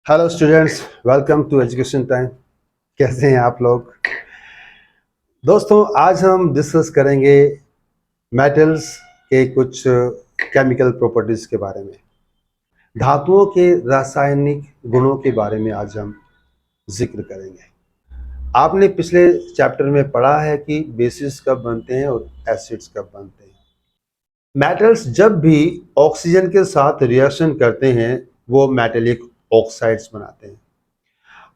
Hello students, welcome to education time. कैसे हैं आप लोग? दोस्तों, आज हम डिस्कस करेंगे मेटल्स के कुछ केमिकल प्रॉपर्टीज के बारे में। धातुओं के रासायनिक गुणों के बारे में आज हम जिक्र करेंगे। आपने पिछले चैप्टर में पढ़ा है कि बेसिस कब बनते हैं और एसिड्स कब बनते हैं। मेटल्स जब भी ऑक्सीजन के साथ रिएक्शन करते हैं वो मेटेलिक ऑक्साइड्स बनाते हैं,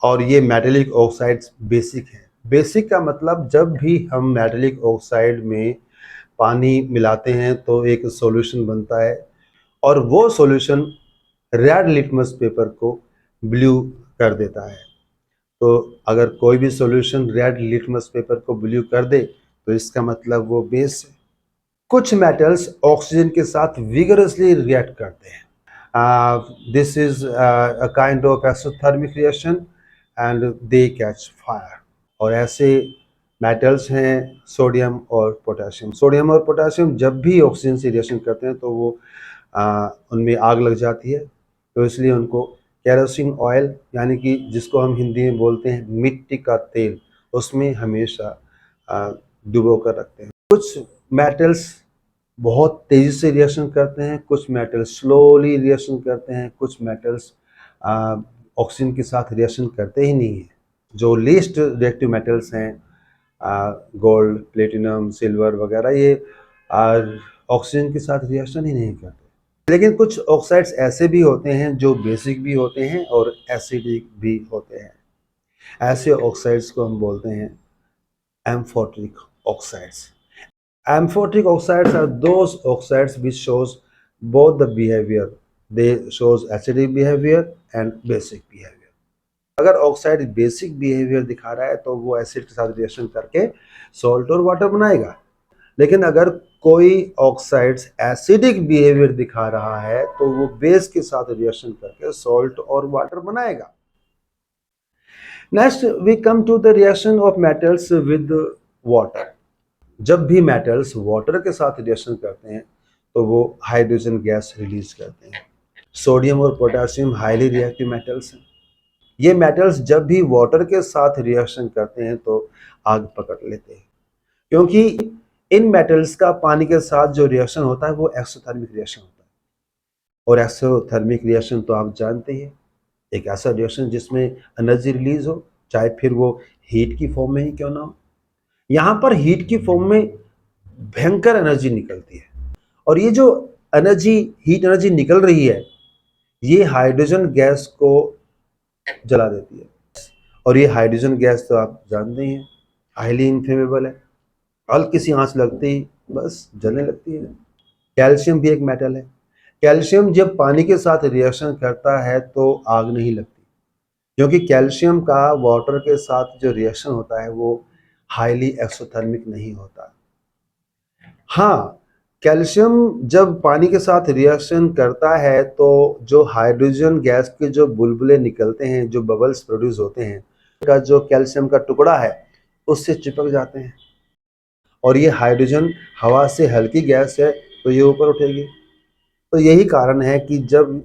और ये मेटेलिक ऑक्साइड्स बेसिक है। बेसिक का मतलब जब भी हम मेटेलिक ऑक्साइड में पानी मिलाते हैं तो एक सॉल्यूशन बनता है, और वो सॉल्यूशन रेड लिटमस पेपर को ब्लू कर देता है। तो अगर कोई भी सॉल्यूशन रेड लिटमस पेपर को ब्लू कर दे तो इसका मतलब वो बेस है। कुछ मेटल्स ऑक्सीजन के साथ विगरसली रिएक्ट करते हैं। This is a kind of exothermic reaction and they catch fire. और ऐसे मेटल्स हैं सोडियम और पोटेशियम। सोडियम और पोटेशियम जब भी ऑक्सीजन से रिएक्शन करते हैं तो वो उनमें आग लग जाती है, तो इसलिए उनको केरोसिन ऑयल, यानी कि जिसको हम हिंदी में बोलते हैं मिट्टी का तेल, उसमें हमेशा डुबो कर रखते हैं। कुछ मेटल्स बहुत तेज़ी से रिएक्शन करते हैं, कुछ मेटल्स स्लोली रिएक्शन करते हैं, कुछ मेटल्स ऑक्सीजन के साथ रिएक्शन करते ही नहीं हैं। जो लीस्ट रिएक्टिव मेटल्स हैं गोल्ड, प्लेटिनम, सिल्वर वगैरह, ये ऑक्सीजन के साथ रिएक्शन ही नहीं करते। लेकिन कुछ ऑक्साइड्स ऐसे भी होते हैं जो बेसिक भी होते हैं और एसिडिक भी होते हैं। ऐसे ऑक्साइड्स को हम बोलते हैं एम्फोटिक oxides. Amphotic oxides are those oxides which shows both the behavior. They shows acidic behavior and basic behavior. अगर ऑक्साइड बेसिक बिहेवियर दिखा रहा है तो वो एसिड के साथ रिएक्शन करके सॉल्ट और वाटर बनाएगा। लेकिन अगर कोई ऑक्साइड्स एसिडिक बिहेवियर दिखा रहा है तो वो बेस के साथ रिएक्शन करके सॉल्ट और वाटर बनाएगा। Next we come to the reaction of metals with water. जब भी मेटल्स वाटर के साथ रिएक्शन करते हैं तो वो हाइड्रोजन गैस रिलीज करते हैं। सोडियम और पोटेशियम हाईली रिएक्टिव मेटल्स हैं। ये मेटल्स जब भी वाटर के साथ रिएक्शन करते हैं तो आग पकड़ लेते हैं, क्योंकि इन मेटल्स का पानी के साथ जो रिएक्शन होता है वो एक्सोथर्मिक रिएक्शन होता है। और एक्सोथर्मिक रिएक्शन तो आप जानते हैं, एक ऐसा रिएक्शन जिसमें एनर्जी रिलीज हो, चाहे फिर वो हीट की फॉर्म में ही क्यों ना हो। यहाँ पर हीट की फॉर्म में भयंकर एनर्जी निकलती है, और ये जो एनर्जी, हीट एनर्जी निकल रही है, ये हाइड्रोजन गैस को जला देती है। और ये हाइड्रोजन गैस तो आप जानते ही हैं, हाईली इनफ्लेमेबल है। हल्की सी आंच लगते ही बस जलने लगती है। कैल्शियम भी एक मेटल है। कैल्शियम जब पानी के साथ रिएक्शन करता है तो आग नहीं लगती, क्योंकि कैल्शियम का वाटर के साथ जो रिएक्शन होता है वो हाईली एक्सोथर्मिक नहीं होता। हाँ, कैल्शियम जब पानी के साथ रिएक्शन करता है तो जो हाइड्रोजन गैस के जो बुलबुले निकलते हैं, जो बबल्स प्रोड्यूस होते हैं, का जो कैल्शियम का टुकड़ा है उससे चिपक जाते हैं, और ये हाइड्रोजन हवा से हल्की गैस है तो ये ऊपर उठेगी। तो यही कारण है कि जब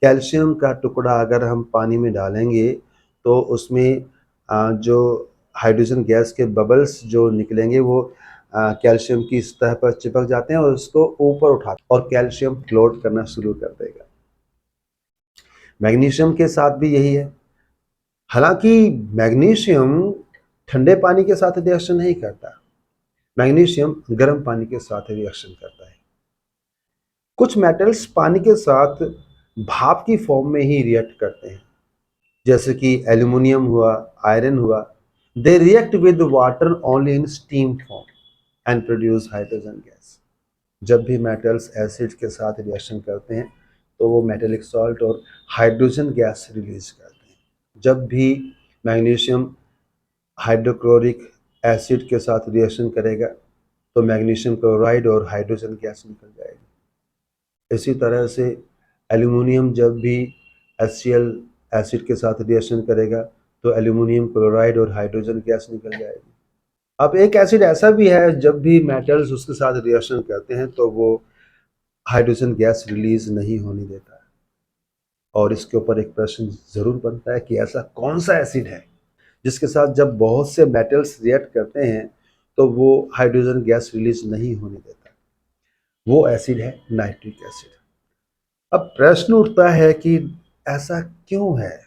कैल्शियम का टुकड़ा अगर हम पानी में डालेंगे तो उसमें जो हाइड्रोजन गैस के बबल्स जो निकलेंगे वो कैल्शियम की सतह पर चिपक जाते हैं और उसको ऊपर उठाते हैं, और कैल्शियम फ्लोट करना शुरू कर देगा। मैग्नीशियम के साथ भी यही है। हालांकि मैग्नीशियम ठंडे पानी के साथ रिएक्शन नहीं करता, मैग्नीशियम गर्म पानी के साथ रिएक्शन करता है। कुछ मेटल्स पानी के साथ भाप की फॉर्म में ही रिएक्ट करते हैं, जैसे कि एल्यूमिनियम हुआ, आयरन हुआ। दे react with water only in steam form and produce hydrogen gas. जब भी मेटल्स एसिड के साथ रिएक्शन करते हैं तो वो मेटेलिक सॉल्ट और हाइड्रोजन गैस रिलीज करते हैं। जब भी मैग्नीशियम हाइड्रोक्लोरिक एसिड के साथ रिएक्शन करेगा तो मैग्नीशियम क्लोराइड और हाइड्रोजन गैस निकल जाएगी। इसी तरह से एल्यूमिनियम जब भी HCl एसिड के साथ रिएक्शन करेगा तो एल्यूमिनियम क्लोराइड और हाइड्रोजन गैस निकल जाएगी। अब एक एसिड ऐसा भी है, जब भी मेटल्स उसके साथ रिएक्शन करते हैं तो वो हाइड्रोजन गैस रिलीज नहीं होने देता है। और इसके ऊपर एक प्रश्न ज़रूर बनता है कि ऐसा कौन सा एसिड है जिसके साथ जब बहुत से मेटल्स रिएक्ट करते हैं तो वो हाइड्रोजन गैस रिलीज नहीं होने देता। वो एसिड है नाइट्रिक एसिड। अब प्रश्न उठता है कि ऐसा क्यों है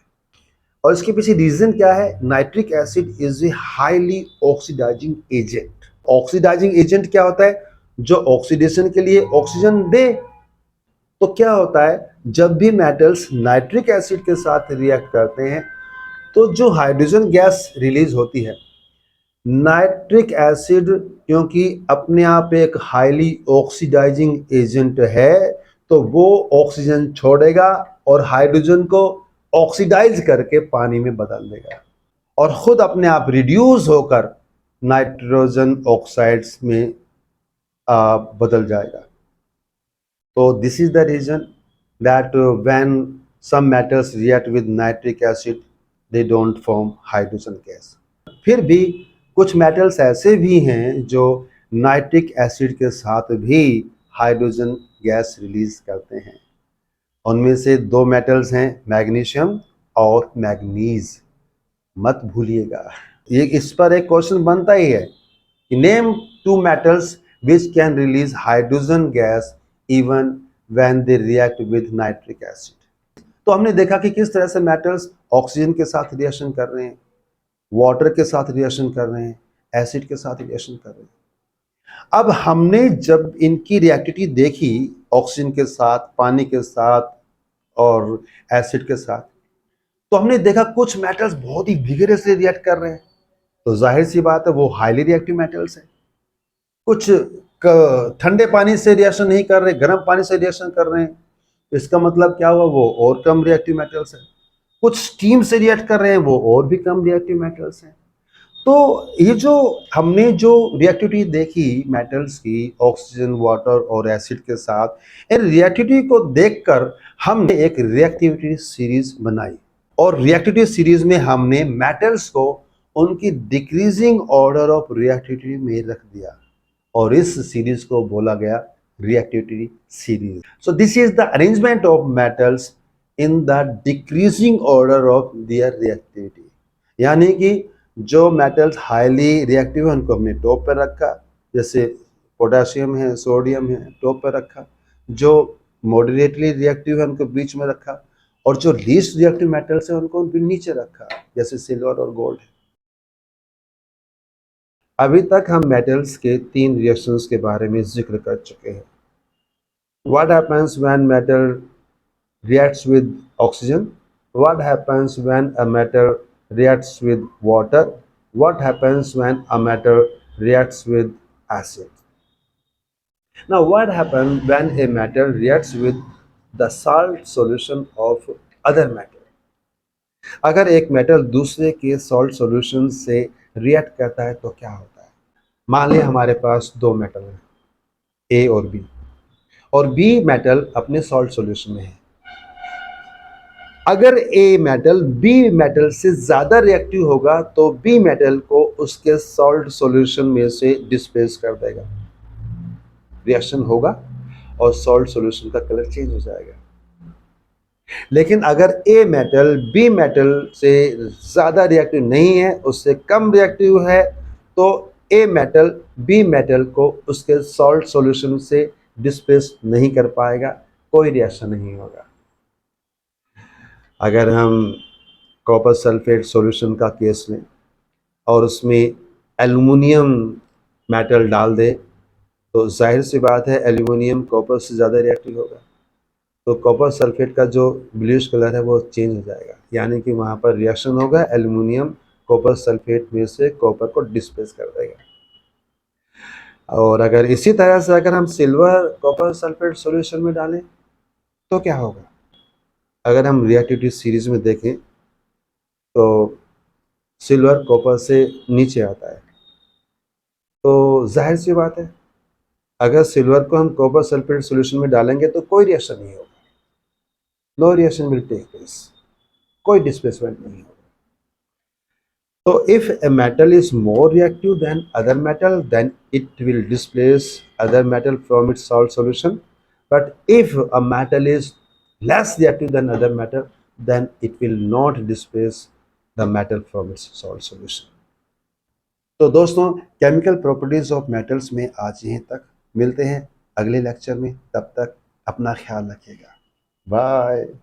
और इसके पीछे रीजन क्या है। Nitric acid is a highly oxidising agent. Oxidising agent क्या होता है? जो ऑक्सीडेशन के लिए ऑक्सीजन दे। तो क्या होता है, जब भी मेटल्स नाइट्रिक एसिड के साथ रिएक्ट करते हैं तो जो हाइड्रोजन गैस रिलीज होती है, नाइट्रिक एसिड क्योंकि अपने आप एक हाईली ऑक्सीडाइजिंग एजेंट है तो वो ऑक्सीजन छोड़ेगा और हाइड्रोजन को ऑक्सीडाइज करके पानी में बदल देगा और खुद अपने आप रिड्यूस होकर नाइट्रोजन ऑक्साइड्स में बदल जाएगा। So this is the reason that when some metals react with nitric acid, they don't form hydrogen gas. फिर भी कुछ मेटल्स ऐसे भी हैं जो नाइट्रिक एसिड के साथ भी हाइड्रोजन गैस रिलीज करते हैं। उनमें से दो मेटल्स हैं, मैग्नीशियम और मैग्नीज। मत भूलिएगा, ये इस पर एक क्वेश्चन बनता ही है कि name two metals which can release hydrogen gas even when they react with nitric acid. तो हमने देखा कि किस तरह से मेटल्स ऑक्सीजन के साथ रिएक्शन कर रहे हैं, वाटर के साथ रिएक्शन कर रहे हैं, एसिड के साथ रिएक्शन कर रहे हैं। अब हमने जब इनकी रिएक्टिविटी देखी ऑक्सीजन के साथ, पानी के साथ और एसिड के साथ, तो हमने देखा कुछ मेटल्स बहुत ही विगरसली रिएक्ट कर रहे हैं। तो जाहिर सी बात है वो हाईली रिएक्टिव मेटल्स हैं। कुछ ठंडे पानी से रिएक्शन नहीं कर रहे, गर्म पानी से रिएक्शन कर रहे हैं। इसका मतलब क्या हुआ, वो और कम रिएक्टिव मेटल्स हैं। कुछ स्टीम से रिएक्ट कर रहे हैं, वो और भी कम रिएक्टिव मेटल्स हैं। तो ये जो हमने जो रिएक्टिविटी देखी मेटल्स की ऑक्सीजन, वाटर और एसिड के साथ, इन रिएक्टिविटी को देखकर हमने एक रिएक्टिविटी सीरीज बनाई और रिएक्टिविटी सीरीज में हमने मेटल्स को उनकी डिक्रीजिंग ऑर्डर ऑफ रिएक्टिविटी में रख दिया और इस सीरीज को बोला गया reactivity series. So this is the arrangement of metals in the decreasing order of their reactivity. यानी कि जो मेटल्स हाईली रिएक्टिव है उनको हमने टॉप पर रखा, जैसे पोटेशियम है, सोडियम है, टॉप पर रखा। जो मॉडरेटली रिएक्टिव है उनको बीच में रखा और जो लीस्ट रिएक्टिव मेटल्स है उनको नीचे रखा, जैसे सिल्वर और गोल्ड है। अभी तक हम मेटल्स के 3 रिएक्शंस के बारे में जिक्र कर चुके हैं। What happens when metal reacts with oxygen? What happens when a metal reacts with water? What happens when a metal reacts with acid? Now, what happens when a metal reacts with the salt solution of other metal? अगर एक metal दूसरे के salt solution से react करता है तो क्या होता है? मान लें हमारे पास 2 मेटल हैं, ए और बी, और बी मेटल अपने सॉल्ट सॉल्यूशन में है। अगर ए मेटल बी मेटल से ज़्यादा रिएक्टिव होगा तो बी मेटल को उसके सॉल्ट सॉल्यूशन में से डिस्प्लेस कर देगा, रिएक्शन होगा और सॉल्ट सॉल्यूशन का कलर चेंज हो जाएगा। लेकिन अगर ए मेटल बी मेटल से ज़्यादा रिएक्टिव नहीं है, उससे कम रिएक्टिव है, तो ए मेटल बी मेटल को उसके सॉल्ट सॉल्यूशन से डिस्प्लेस नहीं कर पाएगा, कोई रिएक्शन नहीं होगा। अगर हम कॉपर सल्फेट सॉल्यूशन का केस लें और उसमें एल्युमिनियम मेटल डाल दें तो जाहिर सी बात है एल्युमिनियम कॉपर से ज़्यादा रिएक्टिव होगा, तो कॉपर सल्फेट का जो ब्लूइश कलर है वो चेंज हो जाएगा, यानी कि वहाँ पर रिएक्शन होगा, एल्युमिनियम कॉपर सल्फेट में से कॉपर को डिस्प्लेस कर देगा। और अगर इसी तरह से अगर हम सिल्वर कॉपर सल्फेट सॉल्यूशन में डालें तो क्या होगा? अगर हम रिएक्टिविटी सीरीज में देखें तो सिल्वर कॉपर से नीचे आता है, तो जाहिर सी बात है अगर सिल्वर को हम कॉपर सल्फेट सॉल्यूशन में डालेंगे तो कोई रिएक्शन नहीं होगा, no reaction will take place, कोई डिस्प्लेसमेंट नहीं होगा। So if a metal is more reactive than other metal, then it will displace other metal from its salt solution. But if a metal is less reactive than other metal, then it will not displace the metal from its salt solution. तो दोस्तों, chemical properties of metals में आज यहीं तक। मिलते हैं अगले lecture में, तब तक अपना ख्याल रखिएगा। बाय।